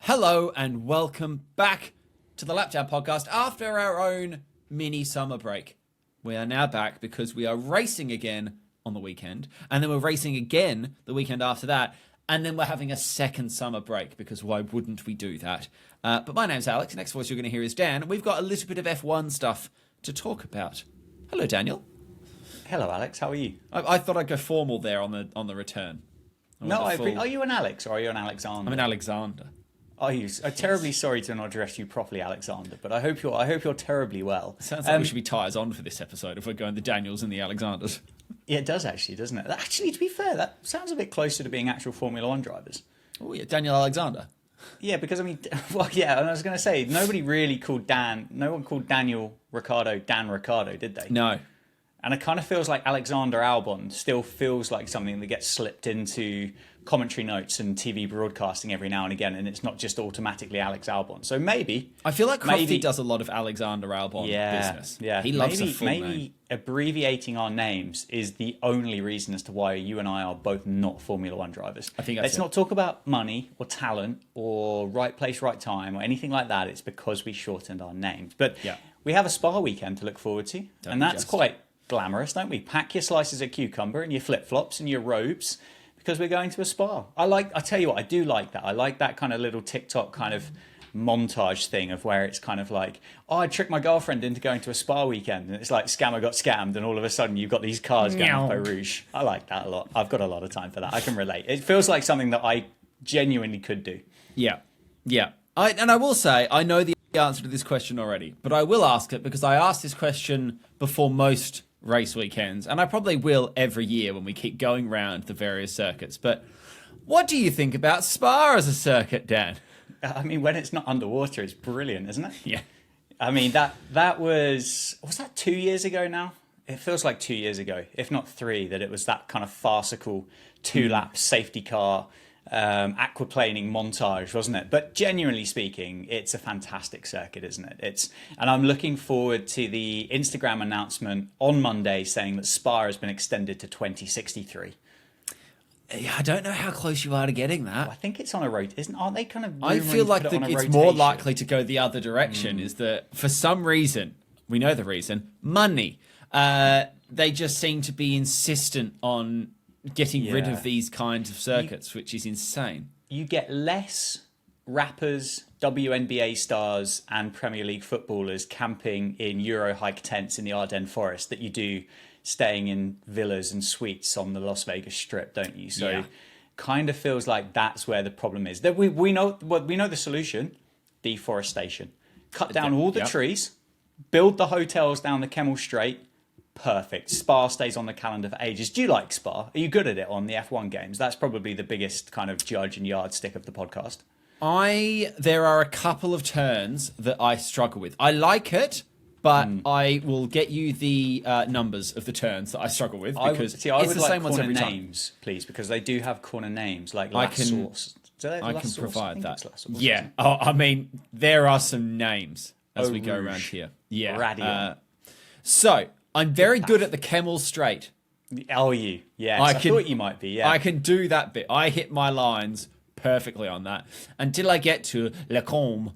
Hello and welcome back to the Lapdown Podcast after our own mini summer break. We are now back because we are racing again on the weekend, and then we're racing again the weekend after that, and then we're having a second summer break because why wouldn't we do that? But my name's Alex. The next voice you're going to hear is Dan, and we've got a little bit of F1 stuff to talk about. Hello, Daniel. Hello, Alex. How are you? I thought I'd go formal there on the return. Are you an Alex or are you an Alexander? I'm an Alexander. I'm terribly sorry to not address you properly, Alexander, but I hope you're terribly well. Sounds like we should be tyres on for this episode if we're going the Daniels and the Alexanders. Yeah, it does actually, doesn't it? Actually, to be fair, that sounds a bit closer to being actual Formula One drivers. Oh yeah, Daniel Alexander. Yeah, because I mean, well, yeah, and I was going to say, nobody really called no one called Daniel Ricciardo Dan Ricciardo, did they? No. And it kind of feels like Alexander Albon still feels like something that gets slipped into commentary notes and TV broadcasting every now and again, and it's not just automatically Alex Albon. So maybe... I feel like Crofty does a lot of Alexander Albon business. Yeah, he loves a full name. Maybe abbreviating our names is the only reason as to why you and I are both not Formula One drivers. I think Let's not talk about money or talent or right place, right time or anything like that. It's because we shortened our names. But we have a Spa weekend to look forward to, and that's quite glamorous, don't we? Pack your slices of cucumber and your flip-flops and your robes because we're going to a spa. I tell you what, I do like that. I like that kind of little TikTok kind of montage thing of where it's kind of like, oh, I tricked my girlfriend into going to a spa weekend, and it's like scammer got scammed, and all of a sudden you've got these cars going off by Rouge. I like that a lot. I've got a lot of time for that. I can relate. It feels like something that I genuinely could do. Yeah. I will say, I know the answer to this question already, but I will ask it because I asked this question before most race weekends, and I probably will every year when we keep going round the various circuits. But what do you think about Spa as a circuit, Dan? I mean, when it's not underwater, it's brilliant, isn't it? Yeah. I mean, that was that 2 years ago now? It feels like 2 years ago, if not three, that it was that kind of farcical two-lap safety car aquaplaning montage, wasn't it? But genuinely speaking, it's a fantastic circuit, isn't it? And I'm looking forward to the Instagram announcement on Monday saying that Spa has been extended to 2063. Yeah, I don't know how close you are to getting that. Well, I think it's on a road, aren't they kind of? I feel like it's more likely to go the other direction. Is that for some reason, we know the reason, money. They just seem to be insistent on getting rid of these kinds of circuits, which is insane. You get less rappers, WNBA stars, and Premier League footballers camping in Euro hike tents in the Ardennes forest that you do staying in villas and suites on the Las Vegas Strip, don't you? So kind of feels like that's where the problem is. That we know the solution: deforestation. Cut down all the trees, build the hotels down the Kemmel Strait. Perfect. Spa stays on the calendar for ages. Do you like Spa? Are you good at it on the F1 games? That's probably the biggest kind of judge and yardstick of the podcast. There are a couple of turns that I struggle with. I like it, but I will get you the numbers of the turns that I struggle with because it's the same ones every time. Names, please, because they do have corner names like I can provide that. Yeah. I mean, there are some names as we go around here. Yeah. So I'm very good at the Kemmel Strait. Oh, you? Yeah, I thought you might be. Yeah, I can do that bit. I hit my lines perfectly on that until I get to Le Combe.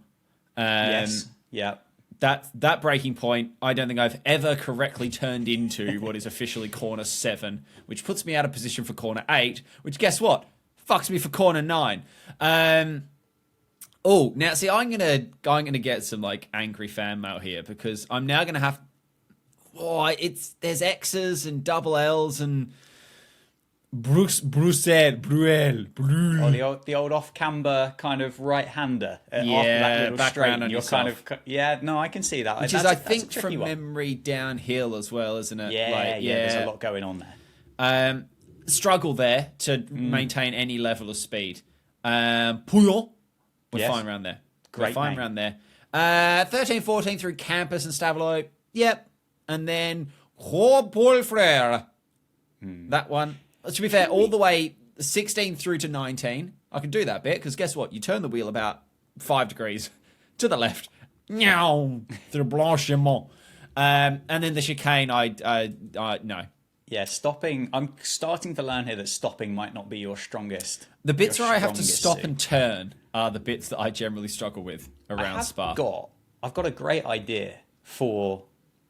Yes. Yeah. That breaking point, I don't think I've ever correctly turned into what is officially corner 7, which puts me out of position for corner 8. Which, guess what? Fucks me for corner 9. Now see, I'm gonna get some like angry fan mail here because I'm now gonna have. There's X's and double L's and Bruxelles. Oh, the old off-camber kind of right-hander. That little straight. On you're kind of I can see that. Which is, I think, from memory downhill as well, isn't it? Yeah. There's a lot going on there. Struggle there to maintain any level of speed. Pouillon, we're fine around there. Great, fine around there. 13, 14 through Campus and Stavelot. Yep. And then Paul Frere. That one. To be fair, all the way 16 through to 19. I can do that bit because guess what? You turn the wheel about 5 degrees to the left. Meow. Through Blanchiment. And then the chicane, no. Yeah, stopping. I'm starting to learn here that stopping might not be your strongest. The bits where I have to stop and turn are the bits that I generally struggle with around Spa. I've got a great idea for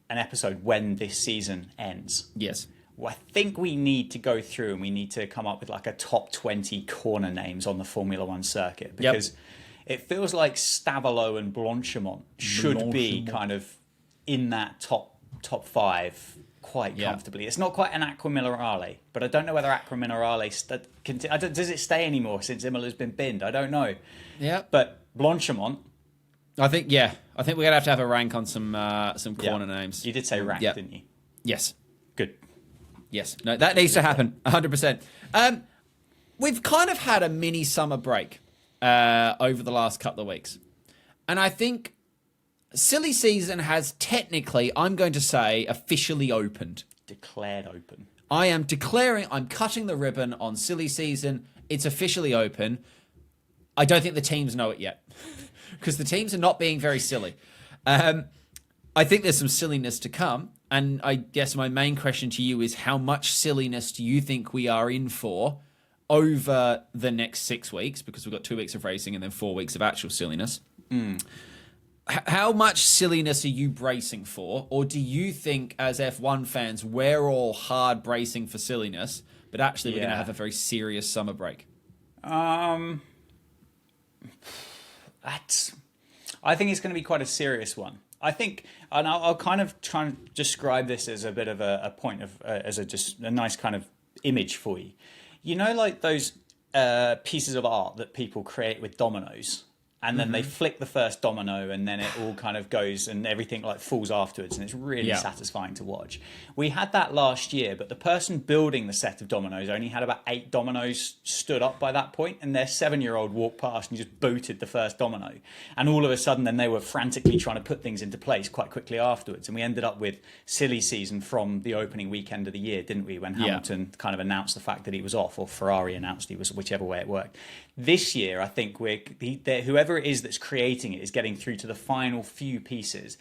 an episode when this season ends. Yes. Well, I think we need to go through and we need to come up with like a top 20 corner names on the Formula One circuit, because it feels like Stavelot and Blanchimont should be kind of in that top 5 quite comfortably. It's not quite an Acqua Minerale, but I don't know whether Acqua Minerale does it stay anymore since Imola's been binned. I don't know. Yeah. But Blanchimont, I think we're gonna have to have a rank on some corner names. You did say rank, didn't you? Yes. Good. Yes. No, that needs to happen. 100%. We've kind of had a mini summer break over the last couple of weeks, and I think silly season has technically, I'm going to say, officially opened. Declared open. I am declaring, I'm cutting the ribbon on silly season. It's officially open. I don't think the teams know it yet, because the teams are not being very silly. I think there's some silliness to come. And I guess my main question to you is, how much silliness do you think we are in for over the next 6 weeks? Because we've got 2 weeks of racing and then 4 weeks of actual silliness. How much silliness are you bracing for? Or do you think, as F1 fans, we're all hard bracing for silliness, but actually we're going to have a very serious summer break? I think it's going to be quite a serious one. I think, and I'll kind of try and describe this as a bit of a point of, as just a nice kind of image for you. You know, like those pieces of art that people create with dominoes, and then they flick the first domino and then it all kind of goes and everything like falls afterwards, and it's really satisfying to watch. We had that last year, but the person building the set of dominoes only had about 8 dominoes stood up by that point, and their 7-year-old walked past and just booted the first domino. And all of a sudden then they were frantically trying to put things into place quite quickly afterwards. And we ended up with silly season from the opening weekend of the year, didn't we? When Hamilton kind of announced the fact that he was off, or Ferrari announced he was, whichever way it worked. This year, I think whoever it is that's creating it is getting through to the final few pieces.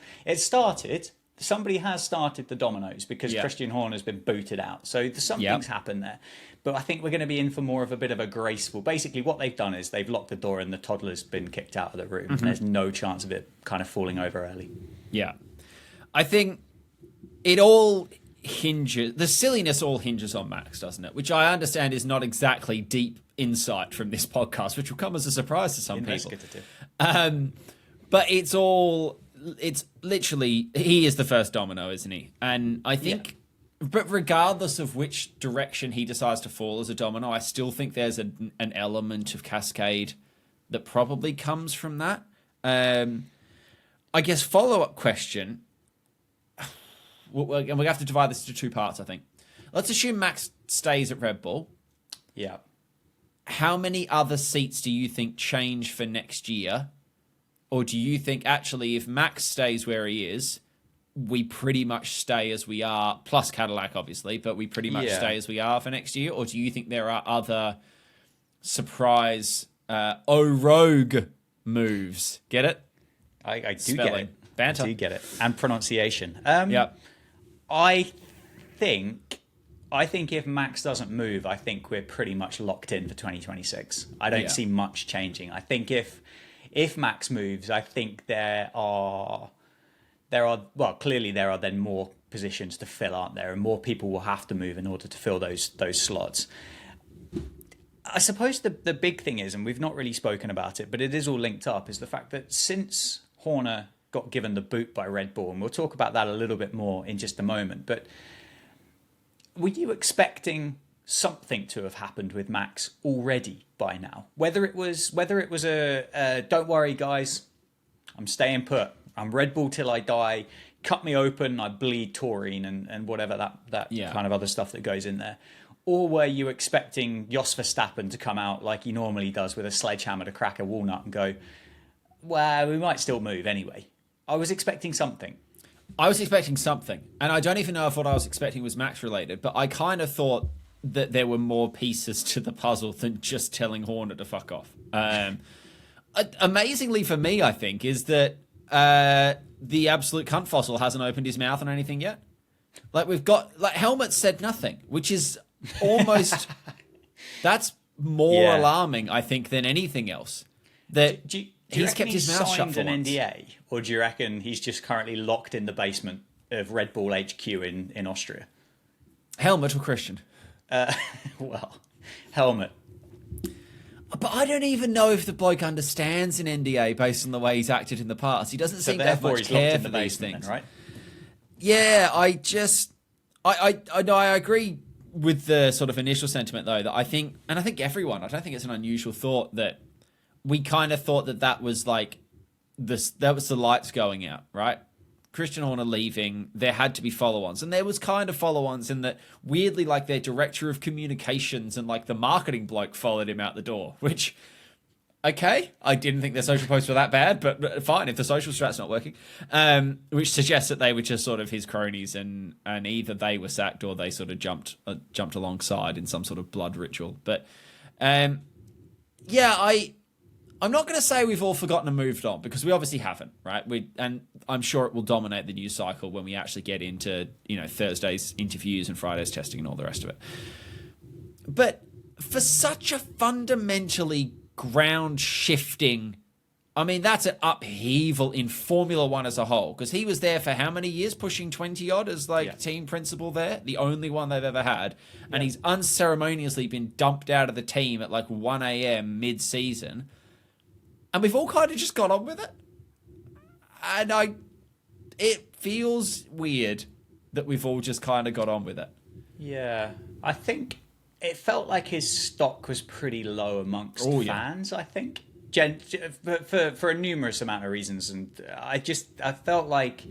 Somebody has started the dominoes, because Christian Horner has been booted out. So something's happened there. But I think we're going to be in for more of a bit of a graceful... Basically, what they've done is they've locked the door and the toddler's been kicked out of the room. And there's no chance of it kind of falling over early. Yeah. I think it all hinges... The silliness all hinges on Max, doesn't it? Which I understand is not exactly deep insight from this podcast, which will come as a surprise to some people. But it's literally, he is the first domino, isn't he? And I think, but regardless of which direction he decides to fall as a domino, I still think there's an element of cascade that probably comes from that. I guess follow-up question, and we have to divide this into 2 parts, I think. Let's assume Max stays at Red Bull. Yeah. How many other seats do you think change for next year? Or do you think, actually, if Max stays where he is, we pretty much stay as we are, plus Cadillac, obviously, but we pretty much stay as we are for next year? Or do you think there are other surprise rogue moves? Get it? I do get it. Banter. I do get it. And pronunciation. I think if Max doesn't move, I think we're pretty much locked in for 2026. I don't see much changing. I think if Max moves, I think there are clearly there are then more positions to fill, aren't there? And more people will have to move in order to fill those slots. I suppose the big thing is, and we've not really spoken about it, but it is all linked up, is the fact that since Horner got given the boot by Red Bull, and we'll talk about that a little bit more in just a moment, but were you expecting something to have happened with Max already by now? Whether it was a don't worry guys, I'm staying put, I'm Red Bull till I die, cut me open, I bleed taurine and whatever that kind of other stuff that goes in there. Or were you expecting Jos Verstappen to come out like he normally does with a sledgehammer to crack a walnut and go, well, we might still move anyway? I was expecting something. And I don't even know if what I was expecting was Max related, but I kind of thought that there were more pieces to the puzzle than just telling Horner to fuck off. Amazingly for me, I think, is that the absolute cunt fossil hasn't opened his mouth on anything yet. Like, we've got, like, Helmut said nothing, which is almost, that's more alarming, I think, than anything else. that do you he's kept his mouth shut for an once. NDA, or do you reckon he's just currently locked in the basement of Red Bull HQ in Austria? Helmet or Christian? Well, helmet. But I don't even know if the bloke understands an NDA based on the way he's acted in the past. He doesn't seem to have much care for these things, then, right? Yeah, I agree with the sort of initial sentiment though, that I think everyone, I don't think it's an unusual thought that we kind of thought that was like this, that was the lights going out, right? Christian Horner leaving, there had to be follow-ons. And there was kind of follow-ons in that, weirdly, like their director of communications and like the marketing bloke followed him out the door, which, okay, I didn't think their social posts were that bad, but fine, if the social strat's not working. Which suggests that they were just sort of his cronies, and either they were sacked or they sort of jumped alongside in some sort of blood ritual. But yeah, I'm not going to say we've all forgotten and moved on, because we obviously haven't, right? And I'm sure it will dominate the news cycle when we actually get into, Thursday's interviews and Friday's testing and all the rest of it. But for such a fundamentally ground-shifting, I mean, that's an upheaval in Formula One as a whole, because he was there for how many years, pushing 20-odd as team principal there, the only one they've ever had, and he's unceremoniously been dumped out of the team at like 1 a.m. mid-season. And we've all kind of just got on with it. And it feels weird that we've all just kind of got on with it. Yeah. I think it felt like his stock was pretty low amongst fans, I think. For a numerous amount of reasons. And I felt like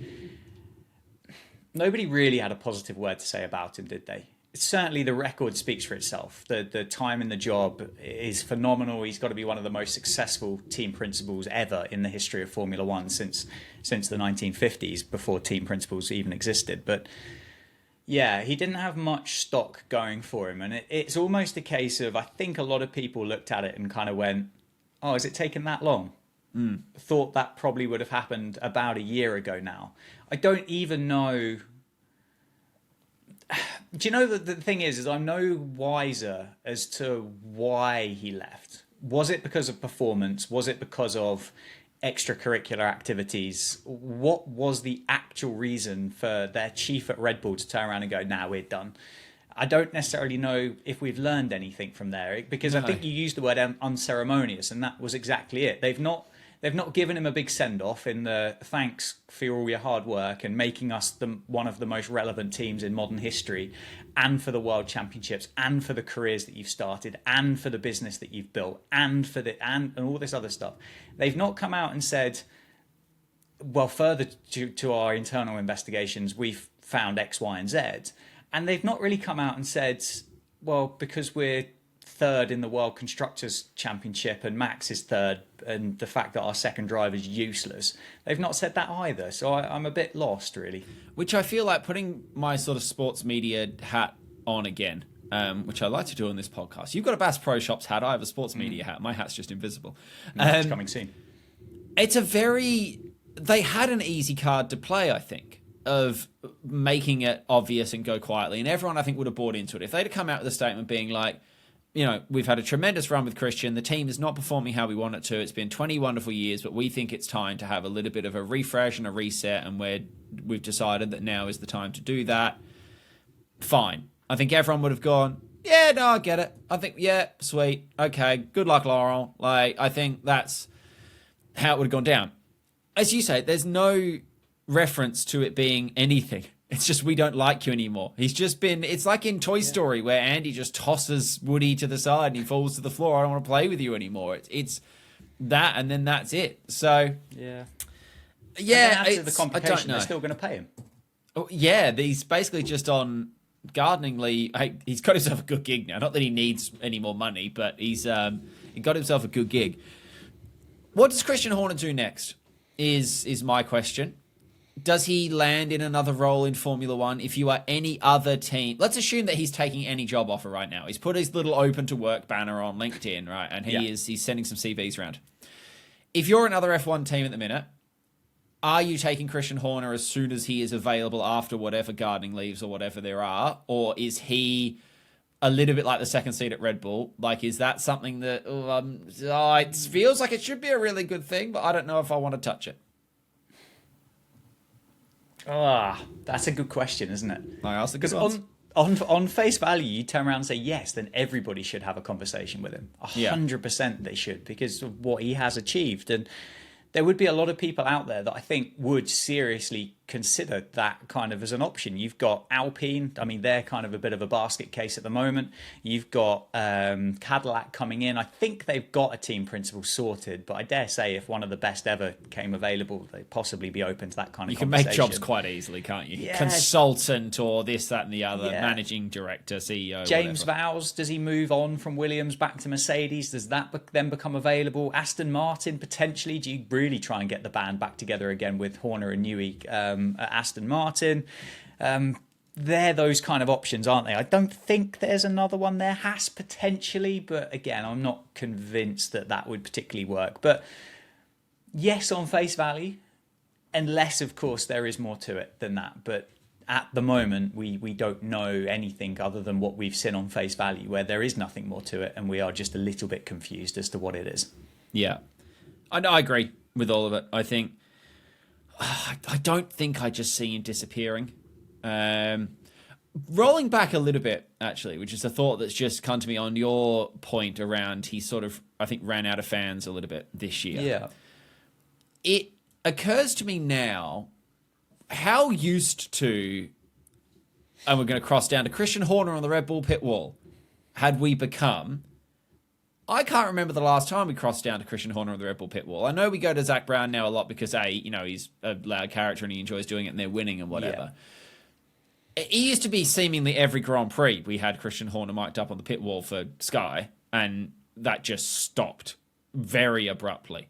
nobody really had a positive word to say about him, did they? Certainly the record speaks for itself. The time in the job is phenomenal. He's got to be one of the most successful team principals ever in the history of Formula One since the 1950s, before team principals even existed. But yeah, he didn't have much stock going for him. And it's almost a case of, I think a lot of people looked at it and kind of went, oh, has it taken that long? Thought that probably would have happened about a year ago now. I don't even know. Do you know that the thing is I'm no wiser as to why he left? Was it because of performance? Was it because of extracurricular activities? What was the actual reason for their chief at Red Bull to turn around and go, nah, we're done? I don't necessarily know if we've learned anything from there, because I think you used the word unceremonious, and that was exactly it. They've not given him a big send-off in the thanks for all your hard work and making us one of the most relevant teams in modern history, and for the World Championships, and for the careers that you've started, and for the business that you've built, and for and all this other stuff. They've not come out and said, well, further to our internal investigations, we've found X, Y, and Z. And they've not really come out and said, well, because we're third in the World Constructors' Championship and Max is third, and the fact that our second driver is useless. They've not said that either, so I'm a bit lost, really. Which I feel like, putting my sort of sports media hat on again, which I like to do on this podcast. You've got a Bass Pro Shops hat, I have a sports media hat. My hat's just invisible. It's coming soon. They had an easy card to play, I think, of making it obvious and go quietly, and everyone, I think, would have bought into it. If they'd have come out with a statement being like, we've had a tremendous run with Christian. The team is not performing how we want it to. It's been 20 wonderful years, but we think it's time to have a little bit of a refresh and a reset, and we've decided that now is the time to do that. Fine. I think everyone would have gone, yeah, no, I get it. I think, yeah, sweet. Okay, good luck, Laurent. I think that's how it would have gone down. As you say, there's no reference to it being anything. It's just, we don't like you anymore. It's like in Toy Story where Andy just tosses Woody to the side and he falls to the floor. I don't want to play with you anymore. It's that, and then that's it. So yeah. It's the complication. They're still going to pay him. Oh, yeah, he's basically just on gardening leave. He's got himself a good gig now. Not that he needs any more money, but he got himself a good gig. What does Christian Horner do next? Is my question. Does he land in another role in Formula One? If you are any other team, let's assume that he's taking any job offer right now. He's put his little open to work banner on LinkedIn, right? And he's sending some CVs around. If you're another F1 team at the minute, are you taking Christian Horner as soon as he is available after whatever gardening leaves or whatever there are? Or is he a little bit like the second seat at Red Bull? Like, is that something that it feels like it should be a really good thing, but I don't know if I want to touch it? That's a good question, isn't it? I asked the good ones. On face value, you turn around and say yes, then everybody should have a conversation with him. 100% they should, because of what he has achieved. And there would be a lot of people out there that I think would seriously consider that kind of as an option. You've got Alpine. I mean, they're kind of a bit of a basket case at the moment. You've got Cadillac coming in. I think they've got a team principal sorted, but I dare say if one of the best ever came available, they'd possibly be open to that kind of conversation. You can make jobs quite easily, can't you? Yeah. Consultant or this, that, and the other. Yeah. Managing director, CEO, James whatever. Vowles, does he move on from Williams back to Mercedes? Does that then become available? Aston Martin, potentially. Do you really try and get the band back together again with Horner and Newey at Aston Martin? They're those kind of options, aren't they? I don't think there's another one there. Haas potentially, but again, I'm not convinced that would particularly work. But yes, on face value, unless, of course, there is more to it than that. But at the moment, we don't know anything other than what we've seen on face value, where there is nothing more to it, and we are just a little bit confused as to what it is. Yeah, I agree with all of it. I think I don't think I just see him disappearing. Rolling back a little bit, actually, which is a thought that's just come to me on your point around he sort of, I think, ran out of fans a little bit this year. Yeah. It occurs to me now how used to, and we're going to cross down to Christian Horner on the Red Bull pit wall, had we become. I can't remember the last time we crossed down to Christian Horner on the Red Bull pit wall. I know we go to Zach Brown now a lot because he's a loud character and he enjoys doing it and they're winning and whatever. Yeah. It used to be seemingly every Grand Prix we had Christian Horner mic'd up on the pit wall for Sky, and that just stopped very abruptly.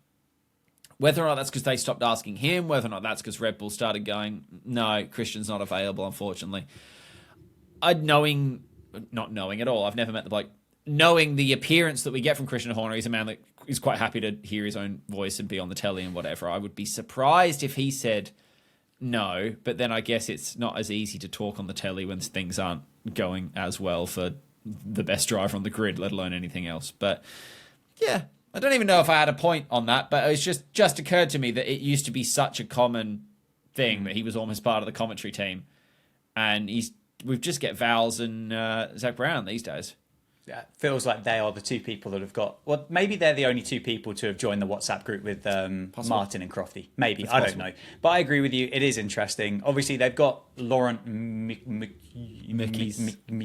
Whether or not that's because they stopped asking him, whether or not that's because Red Bull started going, no, Christian's not available, unfortunately. Not knowing at all, I've never met the bloke. Knowing the appearance that we get from Christian Horner, he's a man that is quite happy to hear his own voice and be on the telly and whatever. I would be surprised if he said no, but then I guess it's not as easy to talk on the telly when things aren't going as well for the best driver on the grid, let alone anything else. But yeah, I don't even know if I had a point on that, but it's just occurred to me that it used to be such a common thing that he was almost part of the commentary team, and we just get Vowles and Zach Brown these days. Yeah, feels like they are the two people that have got. Well, maybe they're the only two people to have joined the WhatsApp group with Martin and Crofty. Maybe, I don't know. But I agree with you. It is interesting. Obviously, they've got Laurent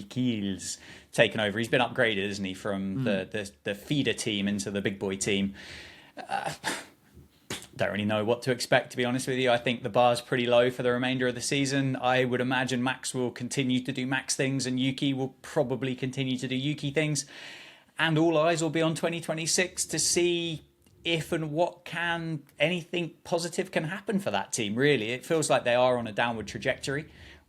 Michiels taken over. He's been upgraded, isn't he, from the feeder team into the big boy team. Don't really know what to expect, to be honest with you. I think the bar's pretty low for the remainder of the season. I would imagine Max will continue to do Max things and Yuki will probably continue to do Yuki things. And all eyes will be on 2026 to see if and what anything positive can happen for that team, really. It feels like they are on a downward trajectory.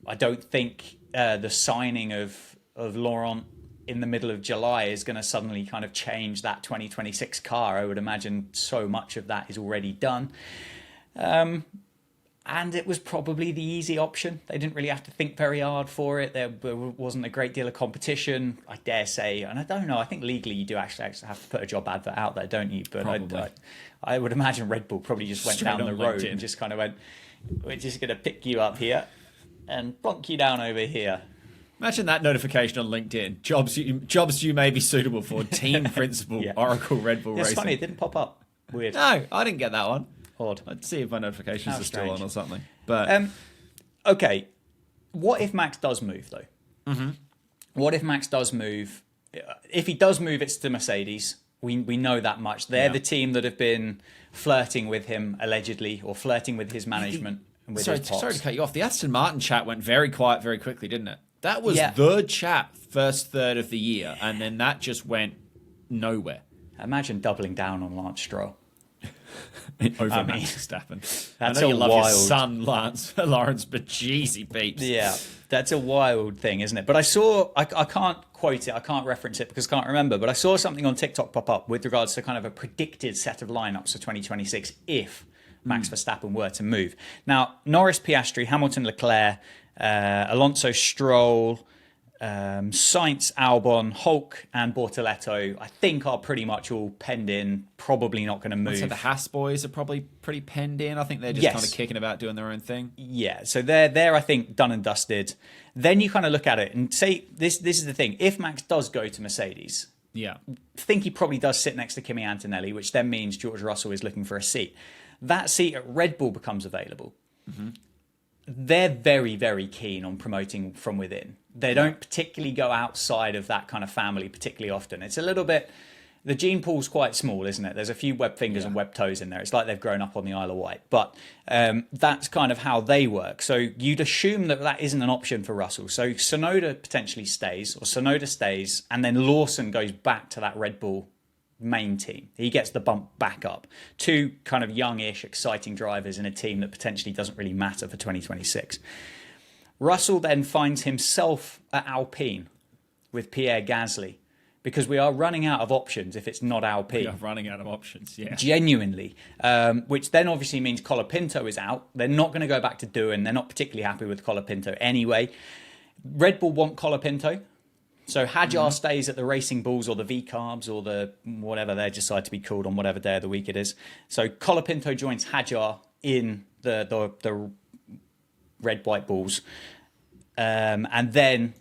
I don't think the signing of Laurent in the middle of July is going to suddenly kind of change that 2026 car. I would imagine so much of that is already done. And it was probably the easy option. They didn't really have to think very hard for it. There wasn't a great deal of competition, I dare say. And I don't know, I think legally you do actually have to put a job advert out there, don't you? But I would imagine Red Bull probably just went down the road and just kind of went, we're just going to pick you up here and plonk you down over here. Imagine that notification on LinkedIn. Jobs you may be suitable for. Team principal, Oracle Red Bull Racing. It's funny, it didn't pop up. Weird. No, I didn't get that one. Odd. I'd see if my notifications are still on or something. But okay, what if Max does move, though? Mm-hmm. What if Max does move? If he does move, it's to Mercedes. We know that much. They're the team that have been flirting with him, allegedly, or flirting with his management. And with sorry to cut you off. The Aston Martin chat went very quiet very quickly, didn't it? That was the chat first third of the year, and then that just went nowhere. Imagine doubling down on Lance Stroll. Over Max Verstappen. That's I know you love wild. his son, Lawrence Bejeezy peeps. Yeah, that's a wild thing, isn't it? But I saw, I can't quote it, I can't reference it because I can't remember, but I saw something on TikTok pop up with regards to kind of a predicted set of lineups for 2026 if Max Verstappen were to move. Now, Norris, Piastri, Hamilton, Leclerc, Alonso, Stroll, Sainz, Albon, Hulk, and Bortoletto, I think, are pretty much all penned in. Probably not going to move. So the Haas boys are probably pretty penned in. I think they're just kind of kicking about doing their own thing. Yeah, so they're I think done and dusted. Then you kind of look at it and say this is the thing. If Max does go to Mercedes, I think he probably does sit next to Kimi Antonelli, which then means George Russell is looking for a seat. That seat at Red Bull becomes available. Mm-hmm. They're very, very keen on promoting from within. They don't particularly go outside of that kind of family particularly often. It's a little bit... The gene pool's quite small, isn't it? There's a few web fingers and web toes in there. It's like they've grown up on the Isle of Wight. But that's kind of how they work. So you'd assume that isn't an option for Russell. So Tsunoda potentially stays, or Tsunoda stays, and then Lawson goes back to that Red Bull main team. He gets the bump back up. Two kind of youngish, exciting drivers in a team that potentially doesn't really matter for 2026. Russell then finds himself at Alpine with Pierre Gasly, because we are running out of options if it's not Alpine. We are running out of options, yeah. Genuinely. Which then obviously means Colapinto is out. They're not going to go back to Doohan. They're not particularly happy with Colapinto anyway. Red Bull want Colapinto. So Hadjar stays at the Racing Bulls or the V-Carbs or the whatever they decide to be called on whatever day of the week it is. So Colapinto joins Hadjar in the Red White Bulls. And then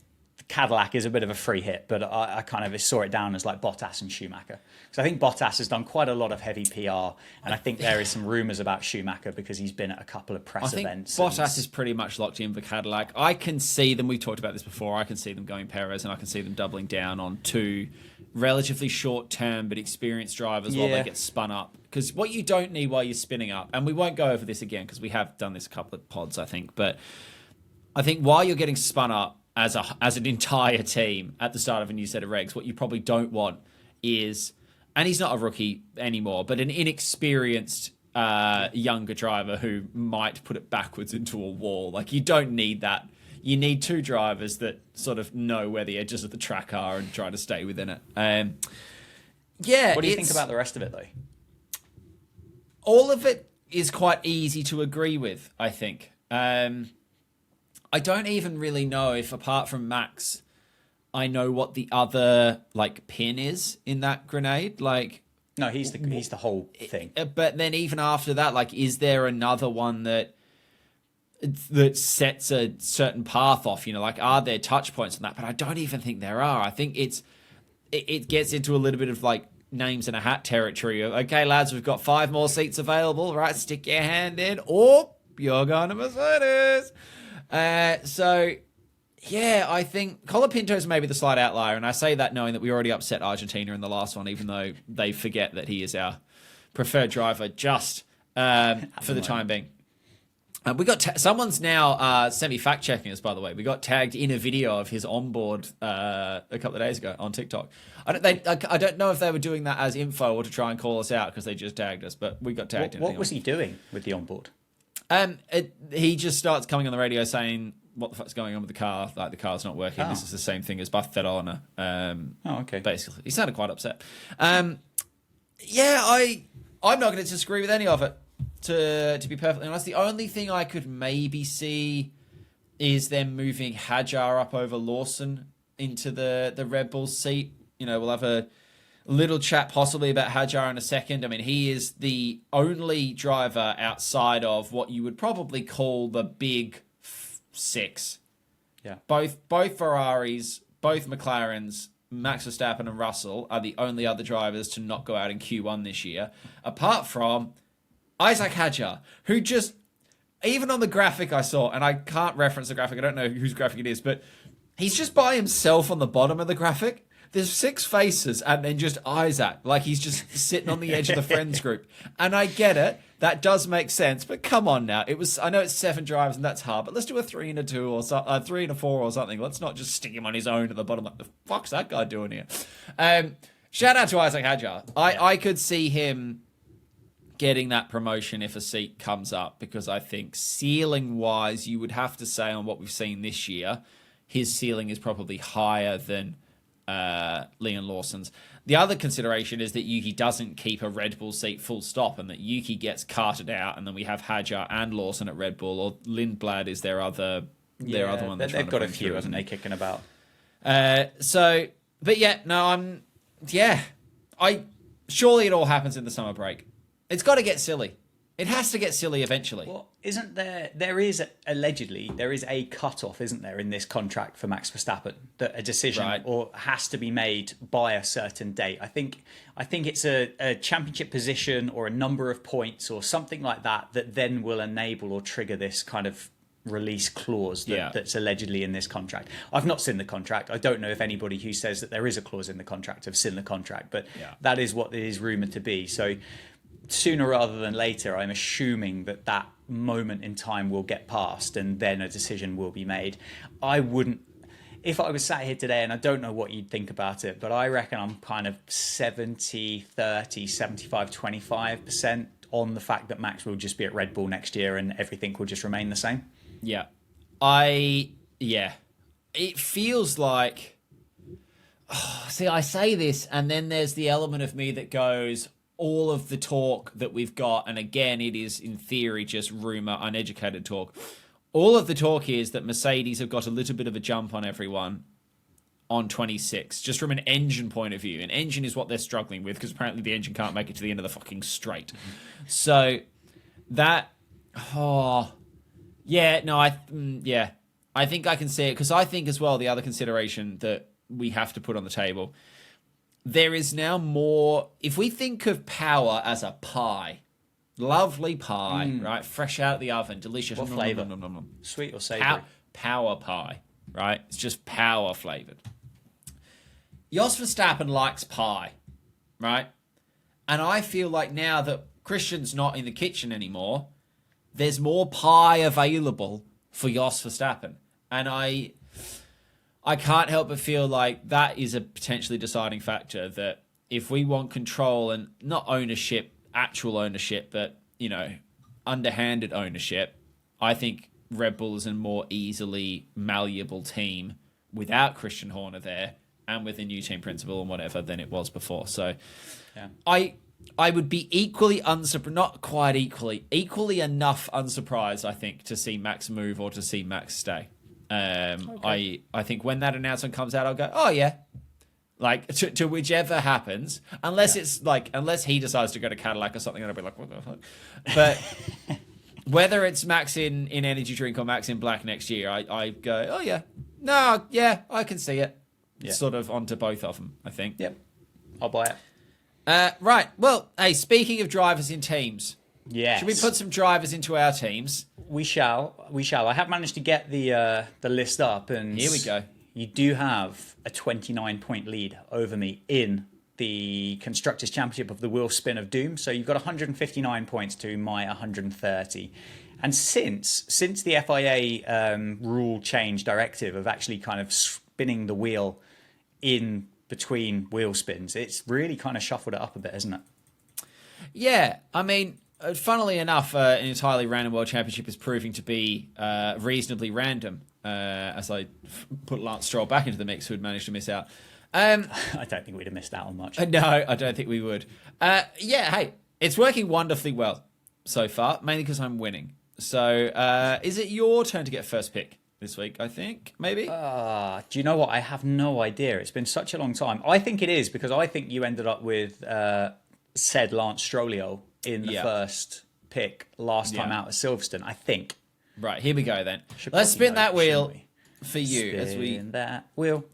Cadillac is a bit of a free hit, but I kind of saw it down as like Bottas and Schumacher. So I think Bottas has done quite a lot of heavy PR, and I think there is some rumours about Schumacher because he's been at a couple of press events. Bottas is pretty much locked in for Cadillac. I can see them, we talked about this before, I can see them going Perez, and I can see them doubling down on two relatively short-term but experienced drivers while they get spun up. Because what you don't need while you're spinning up, and we won't go over this again because we have done this a couple of pods, I think, but I think while you're getting spun up as an entire team at the start of a new set of regs, what you probably don't want is, and he's not a rookie anymore, but an inexperienced younger driver who might put it backwards into a wall. Like, you don't need that. You need two drivers that sort of know where the edges of the track are and try to stay within it. What do you think about the rest of it, though? All of it is quite easy to agree with, I think. I don't even really know if, apart from Max, I know what the other pin is in that grenade. No, he's the whole thing. But then even after that, is there another one that sets a certain path off? Are there touch points on that? But I don't even think there are. I think it gets into a little bit of names in a hat territory of, okay, lads, we've got 5 more seats available. Right, stick your hand in, or you're going to Mercedes. I think Colapinto is maybe the slight outlier, and I say that knowing that we already upset Argentina in the last one, even though they forget that he is our preferred driver just for the time being. We got someone's now semi-fact checking us, by the way. We got tagged in a video of his onboard a couple of days ago on TikTok. I don't know if they were doing that as info or to try and call us out because they just tagged us, but we got tagged. What was he doing with the onboard? He just starts coming on the radio saying, what the fuck's going on with the car? The car's not working. This is the same thing as Barcelona. Okay. Basically, he sounded quite upset. I'm not going to disagree with any of it. To be perfectly honest, the only thing I could maybe see is them moving Hadjar up over Lawson into the Red Bull seat. We'll have a little chat possibly about Hadjar in a second. I mean, he is the only driver outside of what you would probably call the big 6. Yeah. Both Ferraris, both McLarens, Max Verstappen and Russell are the only other drivers to not go out in Q1 this year, apart from Isack Hadjar, who just, even on the graphic I saw, and I can't reference the graphic, I don't know whose graphic it is, but he's just by himself on the bottom of the graphic. There's 6 faces and then just Isack, he's just sitting on the edge of the friends group. And I get it, that does make sense, but come on now. I know it's 7 drivers and that's hard, but let's do a 3 and a 2 or 3 and a 4 or something. Let's not just stick him on his own at the bottom. The fuck's that guy doing here? Shout out to Isack Hadjar. I could see him getting that promotion if a seat comes up, because I think ceiling-wise, you would have to say on what we've seen this year, his ceiling is probably higher than Leon Lawson's. The other consideration is that Yuki doesn't keep a Red Bull seat full stop, and that Yuki gets carted out, and then we have Hadjar and Lawson at Red Bull, or Lindblad is their other one. They've got a few, haven't they, kicking about? But yeah, no, surely it all happens in the summer break. It's got to get silly. It has to get silly eventually. Well, isn't there is allegedly a cutoff, isn't there, in this contract for Max Verstappen, that a decision or has to be made by a certain date. I think it's a championship position or a number of points or something like that then will enable or trigger this kind of release clause that's allegedly in this contract. I've not seen the contract. I don't know if anybody who says that there is a clause in the contract have seen the contract, but that is what it is rumoured to be. So sooner rather than later, I'm assuming that moment in time will get passed and then a decision will be made. I wouldn't, if I was sat here today, and I don't know what you'd think about it, but I reckon I'm kind of 70-30, 75-25% on the fact that Max will just be at Red Bull next year and everything will just remain the same. Yeah. It feels like, see, I say this and then there's the element of me that goes, all of the talk that we've got, and again, it is in theory just rumor, uneducated talk. All of the talk is that Mercedes have got a little bit of a jump on everyone on 26, just from an engine point of view. An engine is what they're struggling with because apparently the engine can't make it to the end of the fucking straight. So that, I think I can see it because I think as well the other consideration that we have to put on the table. There is now more, if we think of power as a pie, lovely pie, right? Fresh out of the oven, delicious. What flavour? Sweet or savoury? Power pie, right? It's just power flavoured. Jos Verstappen likes pie, right? And I feel like now that Christian's not in the kitchen anymore, there's more pie available for Jos Verstappen. And I can't help but feel like that is a potentially deciding factor, that if we want control and not ownership, actual ownership, but, underhanded ownership, I think Red Bull is a more easily malleable team without Christian Horner there and with a new team principal and whatever than it was before. So I would be equally not quite equally enough unsurprised, I think, to see Max move or to see Max stay. I think when that announcement comes out, I'll go, oh yeah, like to whichever happens, unless he decides to go to Cadillac or something, and I'll be like, what the fuck? But whether it's Max in energy drink or Max in black next year, I go, oh yeah, no, yeah, I can see it. It's sort of onto both of them, I think. Yep, I'll buy it. Right. Well, hey, speaking of drivers in teams. Yes. Should we put some drivers into our teams? We shall. I have managed to get the list up, and here we go. You do have a 29-point lead over me in the Constructors' Championship of the Wheel Spin of Doom. So you've got 159 points to my 130. And since the FIA rule change directive of actually kind of spinning the wheel in between wheel spins, it's really kind of shuffled it up a bit, hasn't it? Yeah, I mean, funnily enough, an entirely random World Championship is proving to be reasonably random, as I put Lance Stroll back into the mix, who had managed to miss out. I don't think we'd have missed out on much. No, I don't think we would. Hey, it's working wonderfully well so far, mainly because I'm winning. So is it your turn to get first pick this week, I think, maybe? Do you know what? I have no idea. It's been such a long time. I think it is, because I think you ended up with said Lance Strollio in the first pick last time out at Silverstone, I think. Right, here we go then. Let's spin that wheel for you. Spin that wheel.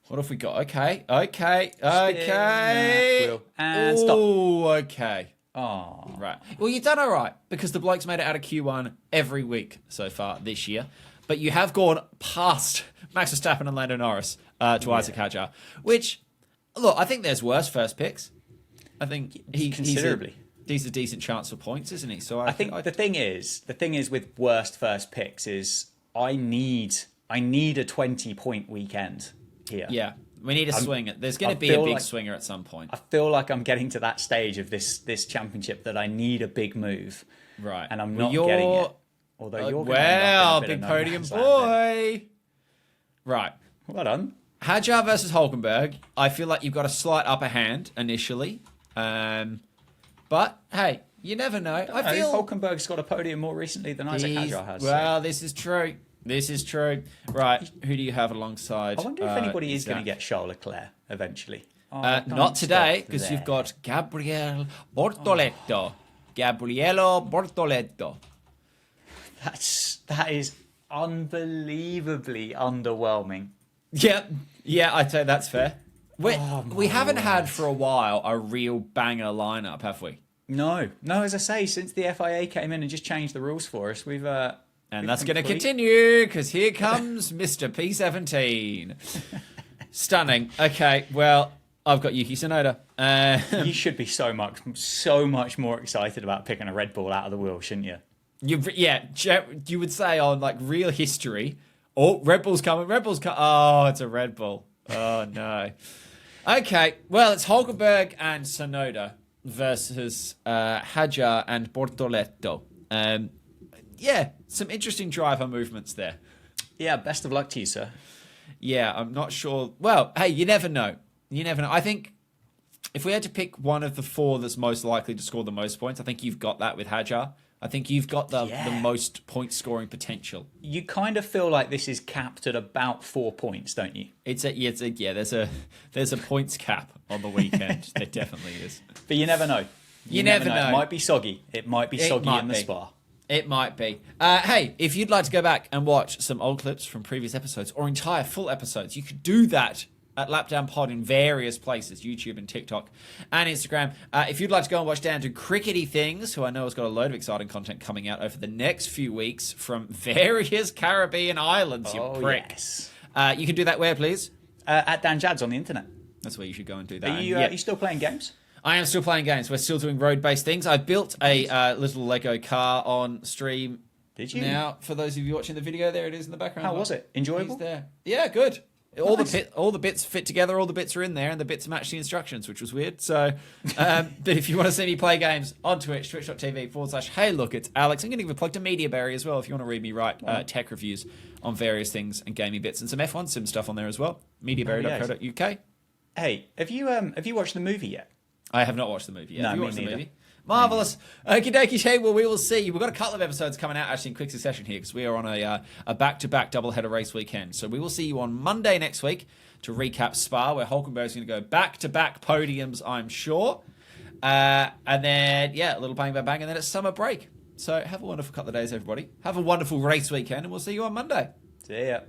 What have we got? Okay. Wheel. And stop. Oh, okay. Oh. Right. Well, you've done all right, because the bloke's made it out of Q1 every week so far this year. But you have gone past Max Verstappen and Lando Norris to Isack Hadjar, which, look, I think there's worse first picks. I think considerably. He's a decent chance for points, isn't he? So I think the thing is with worst first picks is I need a 20-point weekend here. Yeah, we need a swing. There's going to be a big swinger at some point. I feel like I'm getting to that stage of this championship that I need a big move. Right. And I'm not getting it. Although you're big podium boy. Right. Well done. Hadjar versus Hulkenberg. I feel like you've got a slight upper hand initially. But, hey, you never know. I feel Hulkenberg's got a podium more recently than Isack Hadjar has. Well, this is true. This is true. Right, who do you have alongside? I wonder if anybody is going to get Charles Leclerc eventually. Not today, because you've got Gabriel Bortoleto. Gabrielo Bortoleto. That is unbelievably underwhelming. Yeah, I'd say that's fair. We haven't had for a while a real banger lineup, have we? No, as I say, since the FIA came in and just changed the rules for us, we've and that's going to continue, because here comes Mr. P17. Stunning. Okay, well, I've got Yuki Tsunoda. You should be so much more excited about picking a Red Bull out of the wheel, shouldn't you? You would say on like real history, oh, Red Bull's coming. Oh, it's a Red Bull. Oh, no. Okay, well, it's Hulkenberg and Tsunoda versus Hajar and Bortoleto. Yeah, some interesting driver movements there. Yeah, best of luck to you, sir. Yeah, I'm not sure. Well, hey, you never know. I think if we had to pick one of the four that's most likely to score the most points, I think you've got that with Hajar. I think you've got the most point scoring potential. You kind of feel like this is capped at about 4 points, don't you? There's a points cap on the weekend. There definitely is. But you never know. You never know. It might be soggy. It might be soggy in the Spa. It might be. Hey, if you'd like to go back and watch some old clips from previous episodes or entire full episodes, you could do that at Lapdown Pod in various places, YouTube and TikTok and Instagram. If you'd like to go and watch Dan do crickety things, who I know has got a load of exciting content coming out over the next few weeks from various Caribbean islands, you prick. Yes. You can do that where, please? At Dan Jads on the internet. That's where you should go and do that. Are you still playing games? I am still playing games. We're still doing road-based things. I built a little Lego car on stream. Did you? Now, for those of you watching the video, there it is in the background. How was it? Enjoyable? He's there. Yeah, good. All the bits fit together, all the bits are in there, and the bits match the instructions, which was weird. So, but if you want to see me play games on Twitch, twitch.tv/hey look, it's Alex. I'm going to give a plug to MediaBerry as well if you want to read me write tech reviews on various things and gaming bits, and some F1 sim stuff on there as well. MediaBerry.co.uk. Hey, have you watched the movie yet? I have not watched the movie yet. No, have you me watched neither. the movie? Marvellous. Okie dokie, Shay. Well, we will see. We've got a couple of episodes coming out actually in quick succession here because we are on a back-to-back doubleheader race weekend. So we will see you on Monday next week to recap Spa, where Hulkenberg is going to go back-to-back podiums, I'm sure. And then, a little bang, bang, bang, and then it's summer break. So have a wonderful couple of days, everybody. Have a wonderful race weekend, and we'll see you on Monday. See ya.